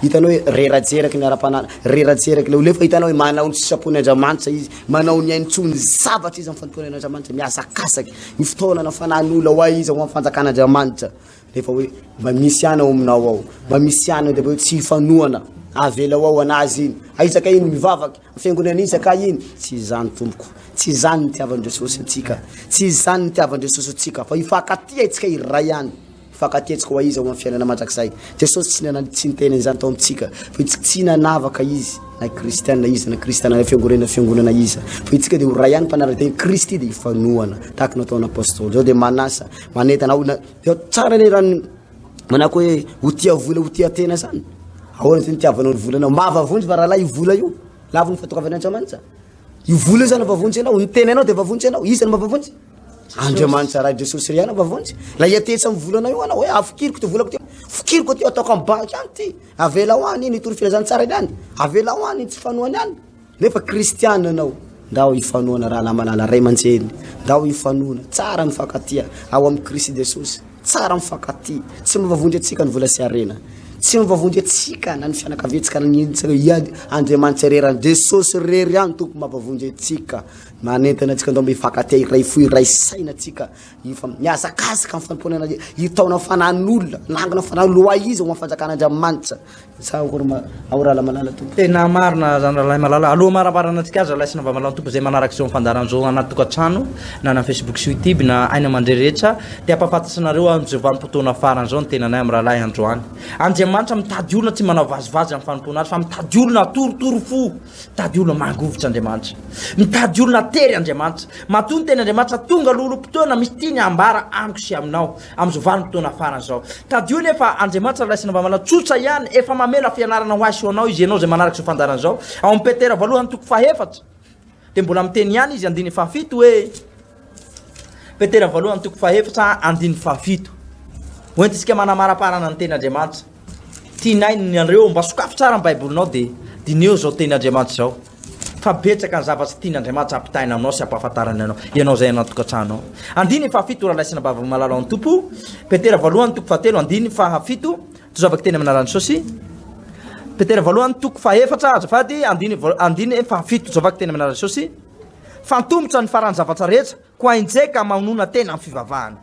hitanao hoe rerajeraky ny ara-panana rerajeraky le lefa hitanao hoe manao ny sisapon'Andriamanitra izy manao ny aintsony zavatra izy amin'ny fantokon'Andriamanitra miazakazaky ny fotoana na fanan'olo ho aiza ho amin'ny fanjakan'Andriamanitra nefa hoe mba misy ana ao aminao ao mba misy ana de hoe tsy fanoana avela ao anazy iny aizaka iny mivavaky fiangonana izaka iny tsy zany tompoko tsy zany tiavandre Jesosy atsika, tsy zany tiavandre Jesosy atsika, fa ifankatia itsika iray ihany, ifankatia tsika ho izy ao amin'ny fiainana mandrakizay. Jesosy tsy niteneny zany tao amitsika, fa itsika tsy nanavaka izy na kristiana izy na kristiana fiangonana izy, fa itsika de ho ray ihany mpanarategna Kristy de ifanohana tahaka nataon'ny apôstôly zao de manasa manentanao na tsara ne rano manako hoe ho tia vola ho tia tena zany. Ahoana teny tiavanao ny volanao mavavonjy va rahalahy io vola io lavy ny fatokavan'ny Andriamanitra. Io vola zany vavonjy anao, ny tena anao de vavonjy anao, izy ny mavavonjy. Andriamanitra raha Jesosy riana vavonjy. La iatesa amin'ny volanao io anao hoe afikiriko ty volako ty. Fikiriko ty ataoko amin'ny banky any ty. Avela ho any iny tory filazany tsara any. Avela ho any tsy fanohany any. Nefa kristiana anao. Ndao ifanohana raha lamalala ray aman-jeny. Ndao ifanohana tsara mifankatia ao amin'ny Kristy Jesosy. Tsara mifankatia. Tsy mavavonjy atsika ny vola sy arena. Tsy mavavonjy atsika na ny fianakavetsika na ny iady Andriamanitra rerany Jesosy rery ihany tompo mavavonjy atsika. Manentana atsika ndao mifankatia iray fo iray saina atsika. Ifa miazakazaka amin'ny fanompoana hitaona fanan'olona, nangana fanaloa izy ao fanjakan'Andriamanitra. Sa aorala malala tompo. Tena marina zany ralahy malala. Aloha marabarana atsika azy ralahy sy navamalala tompo zay manaraka izao fandaran'izao anaty tokantrano na na Facebook sy YouTube na aina aman-dre rehetra dia ampahafantatsinareo amin'izay vanim-potoana farany zao ny tenanay amin'ny ralahy androany. Andriamanitra mitady olona tsy manao vazivazy amin'ny fanompoana azy fa mitady olona torotoro fo, mitady olona mangovitra Andriamanitra, mitady olona tery Andriamanitra. Matoa ny tena Andriamanitra tonga lolom-potoana misy tiany ambara amiko sy aminao amin'izao vanim-potoana farany zao. Tady io nefa Andriamanitra ralahy sy navamalala tsotra ihany efa mamela fianarana ho azy ho anao izy ianao zay manaraka izao fandarana zao. Ao amin'ny Petera voalohany toko faefatra de mbola miteny ihany izy andiny fafito hoe Petera voalohany toko faefatra andiny fafito. Hoentisika manamaraparana ny teny Andriamanitra. Tianay ny andreo mba sokafo tsara ny baibolinao de dineo zao teny Andriamanitra zao. Fa betsaka ny zavatra tiany Andriamanitra ampitaina aminao sy ampahafantarana anao ianao zay anaty tokantrano. Andiny fafito ralahy sy navamalala ny tompo. Petera voalohany toko fahatelo andiny fafito tozavaka teny amin'ny anaran'ny Jesosy. Petera voalohany toko faefatra azafady andiny fafito tozavaka teny amin'ny anaran'ny Jesosy. Fantombotra ny farany zavatra rehetra koa injeka manona tena amin'ny fivavahana.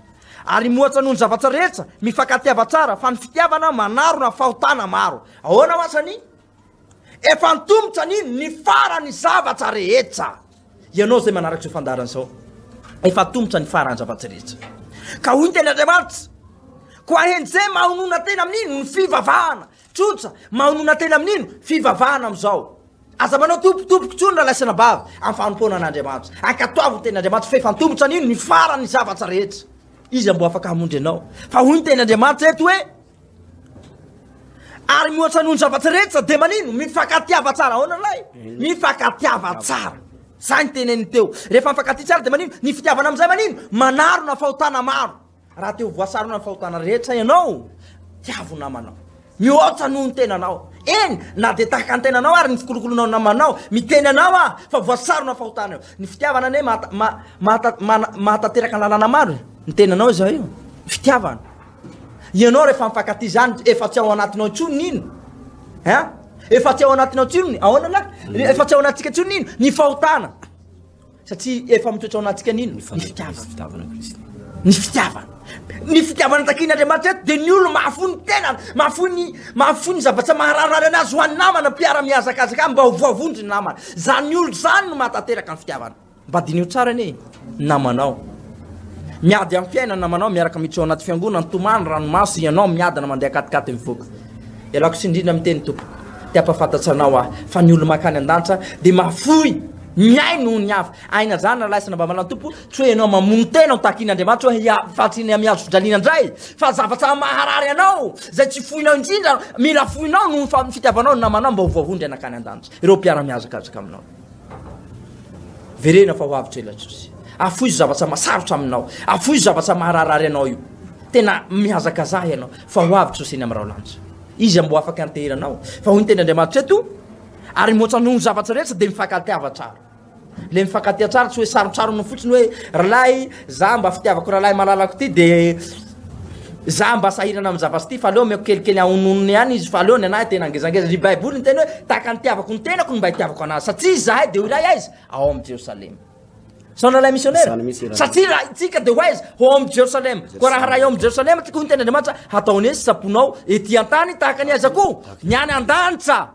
Ary moatra noho ny zavatra rehetra mifankatiava tsara fa ny fitiavana manaro na fahotana maro. Ahoana masany? Efa nitombotra ny farany zavatra rehetra. Ianao zay manaraka izao fandarana zao. Efa tombotra ny farany zavatra rehetra. Ka hoy ny tena Andriamanitra koa henjay mahonona tena amin'ino ny fivavahana. Tsotra mahonona tena amin'ino fivavahana am'izao. Aza manao tompotompoka tsony ralahy sy nabavy amin'ny fanompoana an'Andriamanitra. Ankatoavo tena Andriamanitra fa efa nitombotra n'ino ny farany zavatra rehetra. Izy mbo afaka hamonjy anao. Fa hoy ny tena Andriamanitra eto hoe ary moatra noho ny zavatra rehetra de manino mifankatiava tsara. Ahoana lay? Mifankatiava tsara. Zay ny teneny teo. Rehefa mifankatia tsara de manino ny fitiavana am'izay manino manaro na fahotana maro. Raha teo voasarona ny fahotana rehetra ianao tiavo namanao. Mihoatra noho ny tenanao. Eny na de tahaka ny tenanao ary ny fikolokolonao namanao miteny anao fa voasarona fahotana eo. Ny fitiavana ne mahatateraka ny lalàna maro. Ny tenanao zao io fitiavana. Ianao rehefa mifankatia zany efa tsy ao anatinao intsony ino. Efa tsy ao anatinao intsony. Ahoana lahy? Efa tsy ao anatsika intsony ino ny fahotana. Satria efa mitoetra ao anatsika nino? Ny fitiavana. Ny fitiavana. Ny fitiavana takin'Andriamanitra de ny olo mahafony tena, mahafony zavatra mahararary anazy ho any namana mpiara-miazakazaka mba ho voavondry ny namana. Zany olo zany no mahatateraka ny fitiavana. Mba dinio tsara ne namanao. Miady amin'ny fiainana namanao miaraka miditra ao anaty fiangonana tomany ranomaso ianao miadana mandeha katikaty mivoaka. Ialako sindrindra miteny tompo. Te ampahafantatsanao fa ny olo makany an-danitra de mafoy miay noho ny hafa. Aina zany ralahy sy navamalala tompo tsy hoe ianao mamono tena takin'Andriamanitra hoe fatriny mihazo fijaliana indray fa zavatra maharary anao zay tsy foinao indrindra mila foinao no fitiavanao namanao mba ho voavondry anakany an-danitra ireo mpiara-miazakazaka aminao. Verena fa ho avitra elatsosy. Afoy zavatra masarotra aminao. Afoy zavatra maharary anao io. Tena mihazakazaha ianao fa ho avitra seny amin'ny raolanitra. Izy mbo afaka antehiranao. Fa hoy ny teny Andriamanitra eto ary moatra noho ny zavatra rehetra de mifankatiava tsara. Le mifankatia tsara tsy hoe sarotsarona fotsiny hoe ralahy za mba fitiavako ralahy malalako ty de za mba sahirana amin'ny zavatra ty fa aleo meko kelikely ahononony ihany izy fa aleo ny anahy tena angezangeza. Ny baiboly ny teny hoe tahaka ny tiavako ny tenako ny mba hitiavako anazy satria zahay de ilay aiza ao amin'ny Jerosalema. Saona lay missionnaire satria raha itsika de hoaiza ho amin'ny Jerosalema. Koa raha raha eo amin'ny Jerosalema tsika hoy ny teny Andriamanitra hataony hoe saponao ety an-tany tahaka ny aizako ny any an-danitra.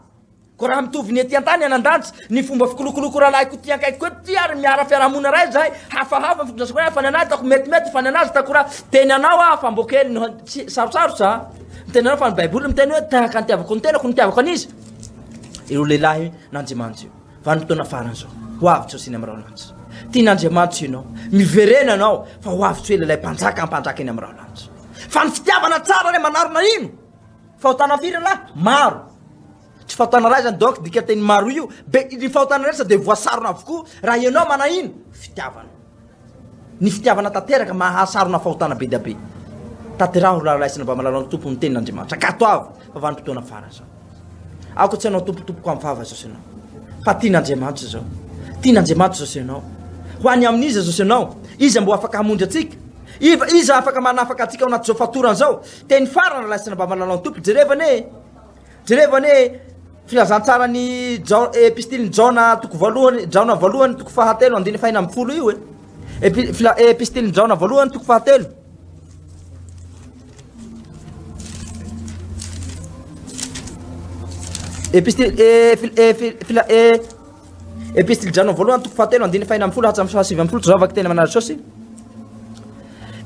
ko raha mitovy ny ety-antany anan-dantsy ny fomba fikolokoloko rahalahy ko ty akaiky koa ty ary miara fiarahamonina ray zahay hafahafa fitondrasako hoe fananazy tako metimety fananazy tako raha teny anao fa mbo kely no sarosarotra miteny anao fa ny baiboly miteny hoe tahaka nitiavako ny tenako nitiavako an'izy ireo lehilahy n'Andriamanitra io vanim-potoana farany zao hoavitra osiny amin'ny raolanitra tian'Andriamanitra ianao miverena anao fa hoavitra hoe lehilahy mpanjaka eny amin'ny raolanitra fa ny fitiavana tsara re manarona ino fahotana firy lahy maro tsy fahotana ray zany donc dika teny maro io be ny fahotana ray sa de voasarona avokoa raha ianao mana ino fitiavana ny fitiavana tanteraka mahasarona fahotana be dia be tanteraho rahalaisina mba malalao ny tompo ny tenin'Andriamanitra akato avy fa vanim-potoana farany zao ako tsy anao tompotompoka amin'ny vava zao senao fa tian'Andriamanitra zao tian'Andriamanitra zao senao ho any amin'izy zao senao izy mbo afaka hamonjy atsika izy afaka manafaka atsika ao anaty zao fatorany zao teny farana laisina mba malalao ny tompo jerevany filazantsara ny epistily Jaona toko voalohany Jaona voalohany toko fahatelo andiny fahina amby folo io epistily Jaona voalohany toko fahatelo epistily Jaona voalohany toko fahatelo andiny fahina amby folo hatsamy fahasivy amby folo zao avaky tena manara sosy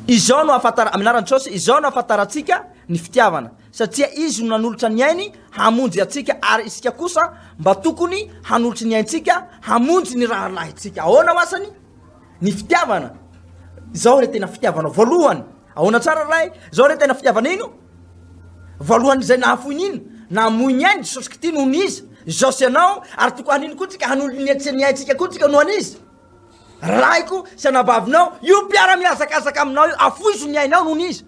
izao no afatara aminarany sosy izao no afataratsika ny fitiavana satria izy no nanolotra ny ainy hamonjy atsika ary isika kosa mba tokony hanolotry ny aintsika hamonjy ny raha lahitsika ahoana wasany ny fitiavana zao le tena fitiavana voalohany ahoana tsara lahy zao le tena fitiavana ino voalohany zay nahafoiny ino namoiny ainy sosika ty noho n'izy zao sy anao ary toko hanino koa tsika hanolo ny aintsika koa tsika noho an'izy raiko sy anabavinao io mpiara miazakazaka aminao io afoizo ny ainao noho n'izy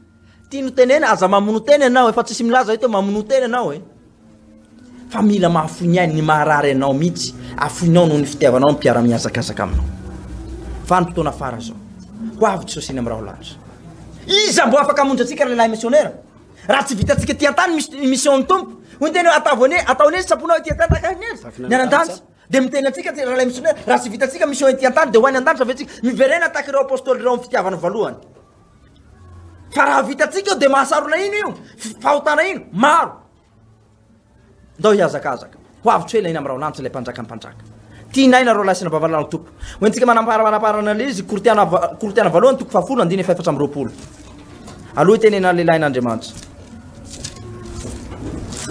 tino tenena aza mamono tena anao efa tsisy milaza ito mamono tena anao fa mila mahafoiny ainy ny maharary anao mihitsy afoinao noho ny fitiavanao ny mpiara miazakazaka aminao vanim-potoana fara zao ho avitra sosiny amin'ny raholanitra iza mbo afaka hamonjy atsika lehilahy missionnaire raha tsy vitatsika ty-antany mission ny tompo hoy teny ataony izy saponao ty-antany takahiny ny anan-danitsy de miteny atsika lehilahy missionnaire raha tsy vitatsika mission ty-antany de hoany an-danitra avetsika miverena taky ireo apôstoly ireo amin'ny fitiavana voalohany fa raha vitatsika io de mahasarona ino io fahotana ino maro ndao hiazakazaka ho avitra hoe ina amin'ny raholanitra le mpanjaka tianaina reo lasina bavalano tompo hoentsika manamparana le izy korotiana voalohany toko fahafolo andiny efa efatra amby roapolo aloha tenena lehilahin'Andriamanitra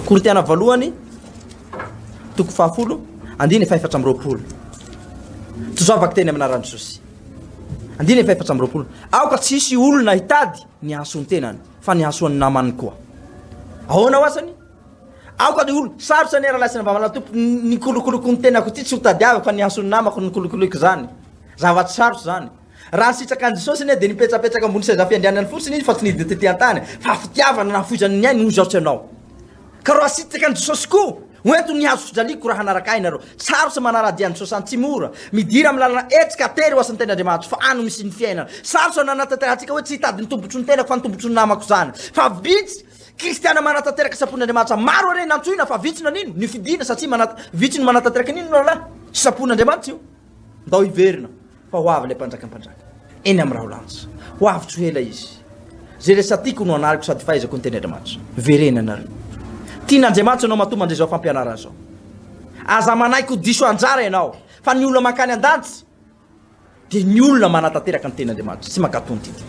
korotiana voalohany toko fahafolo andiny efa efatra amby roapolo tozoavaky teny aminarany Jesosy andiny efa efatra amby roapolo aoka tsisy olona hitady ny hasoany tenany fa ny hasoany namany koa ahoana wasany aoka ny olo sarotra ny rahalasina mba malala tompo ny kolokoloko ny tenako ty tsy ho tadiavako fa ny hasoany namako ny kolokoloko zany zavatsy sarotra zany raha sitraka an Jesosy ne de nipetrapetraka ambony seza fiandrianany fotsiny izy fa tsy nidy ty-antany fa fitiavana nafoizany ny ainy nozaotry anao ka raha sitraka an Jesosy koa hoento ny hazo fijaliko raha hanaraka ainareo sarotra manaradiany Jesosy tsy mora midira amin'ny lalana etsika tery hoasan'ny ten'Andriamanitra fa ano misy ny fiainana sarotra nanatateraka hoe tsy hitady ny tombotry ny tenako fa ny tombotry ny namako zany fa vitsy kristiana manatateraka sapon'Andriamanitra maro reny antsoina fa vitsy nanino ny fidina satria vitsy no manatateraka nino lalahy tsy sapon'Andriamanitra io ndao hiverina fa ho avy le mpanjaka eny amin'ny raholanitra ho avitry hela izy zay le satiko no anariko sady fahaizako ny ten'Andriamanitra verena anareo tian'Andriamanitra anao matomba andre zao fampianarana zao aza manaiky ho diso anjara ianao fa ny olona makany an-danitsy de ny olona manatateraka ny ten'Andriamanitra tsy makatony tity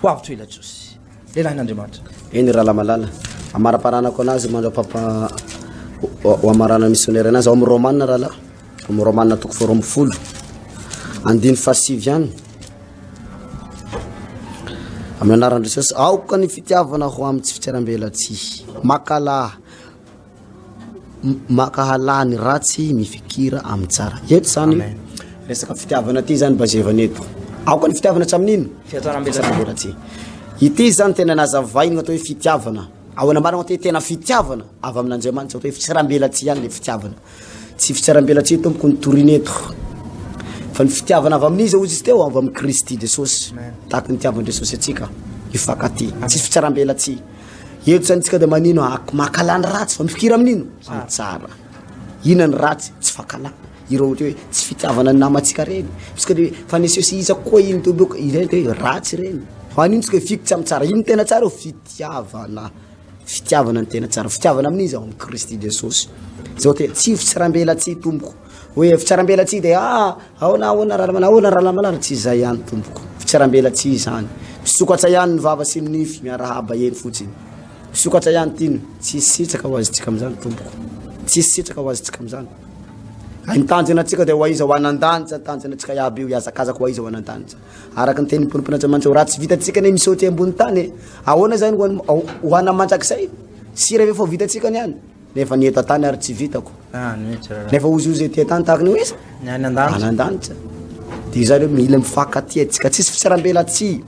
ho avitry hela Jesosy lehilahin'Andriamanitra eny raha lamalala amaraparanako anazy mandro papa ho amarana missionnaire anazy ao amin'ny Romanina raha la amin'ny Romanina toko foro amby folo andiny fahasivy any amin'ny anaran'i Jesosy aoka ny fitiavana ho amin'ny tsy fitiaram-belatsy makahala ny ratsy mifikira amin'ny tsara eto zany resaka fitiavana ty zany bazevana eto aoka ny fitiavana tsy amin'ino fitiaram-belatsy ity zany tena nazavaina atao hoe fitiavana ao anamarana atao hoe tena fitiavana avy amin'Andriamanitra atao hoe fitiaram-belatsy ihany le fitiavana tsy fitiaram-belatsy tompo ny toriny eto fa ny fitiavana avy amin'izy ozy izy teo avy amin'ny Kristy Jesosy tahaky ny tiavan'i Jesosy atsika ifankaty tsisy fitiaram-belatsy eto zany tsika de manino makala ny ratsy fa mifikira amin'ino amin'ny tsara ina ny ratsy tsy fakala ireo ohatra hoe tsy fitiavana ny namatsika reny tsika de fa ny Jesosy iza koa iny toboka ireny ratsy reny fa anino tsika fikitsy amin'ny tsara ino tena tsara fitiavana ny tena tsara fitiavana amin'izy ao amin'ny Kristy Jesosy zao te tsy fitsarambelatsy tompoko hoe fitsarambelatsy de ahoana raha tsy zay ihany tompoko fitsarambelatsy zany misokatra ihany ny vava sy ny nify miarahaba eny fotsiny misokatra ihany tiny tsy sitraka ho azitsika am'izany tompoko tsy sitraka ho azitsika am'izany nitanjana atsika de hoaiza ho anandanitra tanjana atsika iaby io iazakazaka hoaiza ho anandanitra araky ny teny pompon'Andriamanitra raha tsy vitatsika ne misaoty ambony tany ahoana zany ho anamantsak'izay sy rehefa efa vitatsika niany nefa nieto tany ary tsy vitako nefa ozy ty tany tahaka ny hoe anandanitra de zany mila mifankatia tsika tsisy fitsarambelatsy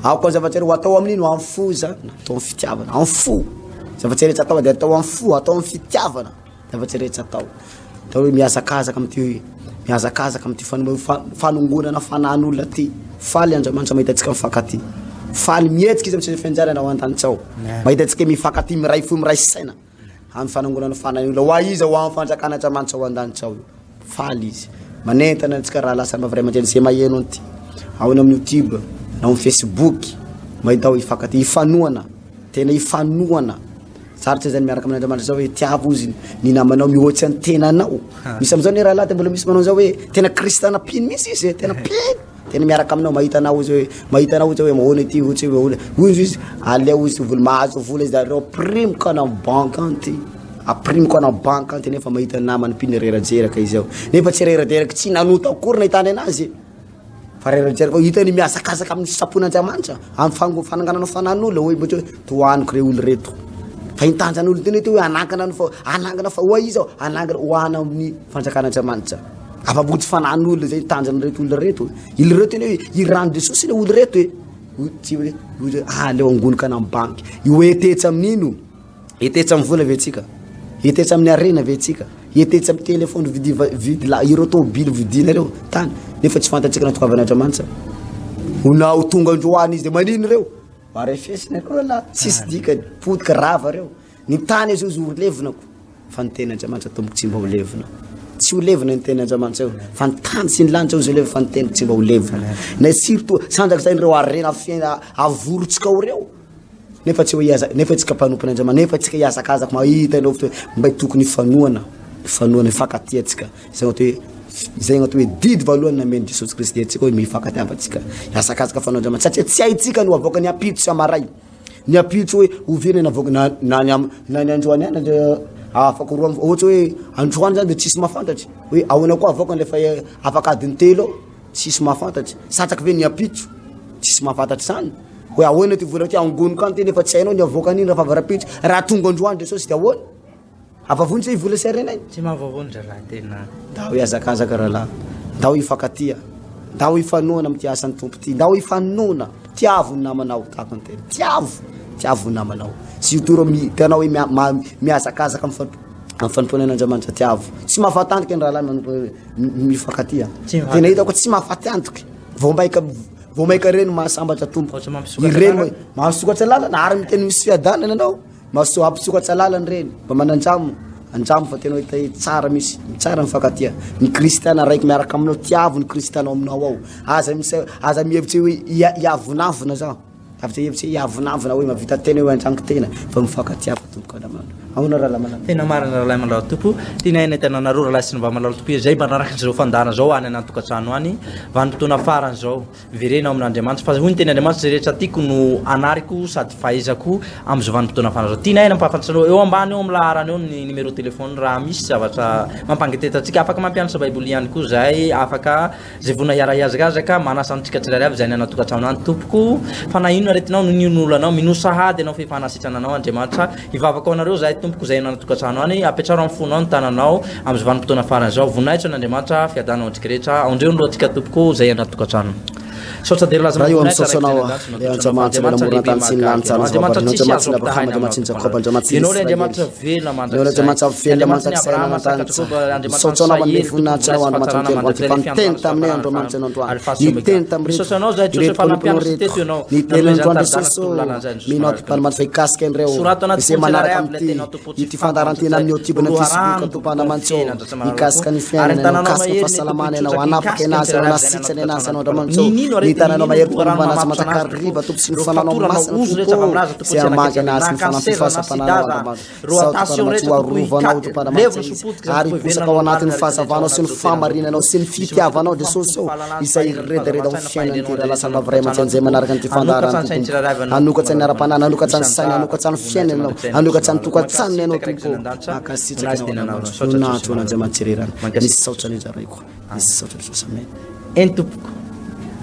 ao koa zavatsy ho atao amin'iny ho amfo zany atao amin'ny fitiavana amfo zavatsy rehetra atao de atao amfo atao amin'ny fitiavana zavatsy rehetra atao da hoe miazakazaka amty fanongonana fanan'olona ty faly Andriamanitra mahitatsika mifankaty faly mihetsiky izy amitsy fenjara ao an-tanitsao mahitatsika mifankaty miray fo miray saina amin'ny fanongonana fanan'olona ho aiza ho amin'ny fanjakana Andriamanitra ao an-danitsao faly izy manentana antsika raha lasa mavray aman-dreny zay maheno anty ao amin'ny YouTube na amin'ny Facebook mahita ho ifankaty ifanoana tena ifanoana sarotry zany miaraka amin'Andriamanitra zao hoe tiavo izy ny namanao mihoatsy ny tenanao misy am'izao ny raha lahy mbola misy manao zao hoe tena kristana pino misy izy tena pino tena miaraka aminao mahitanao izy hoe mahona ity ohatsy hoe hoy izy aleo izy vola mahazo vola izy zareo prime ko na banque anty aprime ko na banque anty nefa mahita namany pino rerajeraka izy ao nefa tsy rerajeraka tsy nanota akory nahitany anazy fa rerajeraka hitany miazakazaka amin'ny sapon'Andriamanitra amin'ny fananganana fanan'olona hoe mbotra hoe toaniko re olo reto fa intanjan'olo teny hoe anangana fa hoa izy anangana hoana amin'ny fanjakan'Andriamanitra afabotsy fanan'olona zay tanjana reto olo reto ilo reto eny hoe irano Jesosy le olo reto tsy hoe leo angonika na banky io etetsy amin'ino etetsy amin'ny vola vetsika etetsy amin'ny arena vetsika etetsy amin'ny telefony vidy ireo tôbily vidinareo tany nefa tsy fantatsika natokavanaNdriamanitra onao tonga androany izy de manino reo arefesina reo la sisy dika potika rava reo ny tany izy ho levinako fa ny ten'Andriamanitra tomboko tsy mba ho levina tsy ho levina ny ten'Andriamanitra io fa ny tany sy ny lanitra izy ho levina fa ny teniko tsy mba ho levina na surtout sanjaka zay reo arena fiaina avorotsika ao reo nefa tsy hoe nefa tsika mpanompon'Andriamanitra nefa tsika iazakazaka mahita anao mba tokony fanoana ifankatia-tsika zay gnato hoe didy voalohany nameny Jesosy Kristy atsika hoe mifankatiavatsika iazakazaka fanoandriamanitra satria tsy haitsika no avoaka ny apitso amaray ny apitso hoe oviny navoaka na ny androany any afaka roa ohatsy hoe androany zany de tsisy mafantatry hoe ahoana koa avoaka lefa afaka adiny telo tsisy mafantatry satraky ve ny apitso tsisy mafantatry zany hoe ahoana ty vola ty angony kan ty nefa tsy hainao ny avoaka an'iny raha favarapitso raha tonga androany Jesosy de ahoana avavony zay vola serenay tsy mahavavony raha tena da ho iazakazaka raha lahy da ho ifankatia da ho ifanoana amin'ny tiasan'ny tompo ty da ho ifanoana tiavo ny namanao tahaka ny tena tiavo ny namanao sy toro tanao hoe miazakazaka amin'ny fanomponan'Andriamanitra tiavo tsy mahafatantoky ny raha lahy mifankatia tena hitako tsy mahafatantoky vao maika reny mahasambatra tompo ireny mahasokatra lalana ary miteny misy fiadanana anao ampisokatra lalany reny mba manandramo fa tena hoe tsara misy tsara mifankatia ny kristiana raiky miaraka aminao tiavo ny kristiana aminao ao aza mihevitsy hoe iavonavona zao hevitsy iavonavona hoe mavita tena hoe andrangiko tena fa mifankatia fa tomboka lamana ahoana raha lamana tena marina raha malao tompo tinaina tena narora lahy sy mba malao tompo zay manaraka zao fandana zao any anatokatrano any vanim-potoana farany zao verena ao amin'Andriamanitra fa hoy ny teny Andriamanitra zay rehetra tiako no anariko sady fahaizako am'izao vanim-potoana farany zao tinaina mpahafantatranao eo ambany eo amin'ny laharany eo ny numéro téléphone raha misy zavatra mampangetetatsika afaka mampianatra baiboly ihany koa zay afaka zay vona hiara-iazakazaka manasantsika tsirairay avy zay ny anatokatrano any tompoko fa na ino aretinao no nion'olo anao minosahady anao fa fanasitranana anao Andriamanitra ivavaka ao anareo zay tompoko zay nanatokatrano any apetraro amin'ny fonao ny tananao am'izao vanim-potoana farany zao voninahitra n'Andriamanitra fiadanao antsika rehetra aondreo ny lohantsika tompoko zay anatokatrano sotra de laza raha io am'sosonao le Andriamanitra le namorona sy ny lanitra Andriamanitra Abraham Andriamanitra Jacob Andriamanitra Israely Andriamanitra vela Andriamanitra vela manjaksaina mantanitra sotsonao manome voninahitrinao Andriamanitra fanteny taminay Andriamanitra nandroany niteny tamreto niteny androany Jesosy minoty Andriamanitra fa hikasika an'ireo izay manaraka amity ity fandarantena amin'ny YouTube na Facebook tompo Andriamanitra hikasika ny fiainana mikasika fahasalamana ianao anapaka anazy anasitsany anazy anao Andriamanitra nitananao mahery tokoa manazy matsakariva tompo sy ny fananao masina tompo sy amaky anazy ny fanampifasapananao rovanaao ary posaka ao anatin'ny fahazavanao sy ny famarinanao sy ny fitiavanao jesosy ao izay redareda ho fiainany tera lasa mavray amantsy anizay manaraka ny ty fandarana anokatsy ny ara-panana anokatsy ny sainy anokatsy ny fiainanao anokatsy ny tokatsaniny anao tompo akasitranaonatso ananjy amantsirerana misy saotrany zaraiko misy saotrany sosamay eny tompoko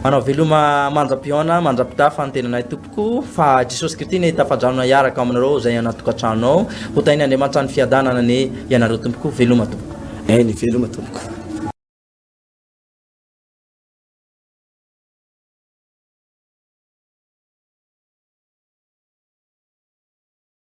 manao veloma manjam-piona manjam-pitafa ny tenanay tompoko fa jesosy kristy ny tafajanona iaraka aminareo zay anatokantrano ao ho tainy andriamanitra ny fiadanana ny ianareo tompoko veloma tompoko eny veloma tompoko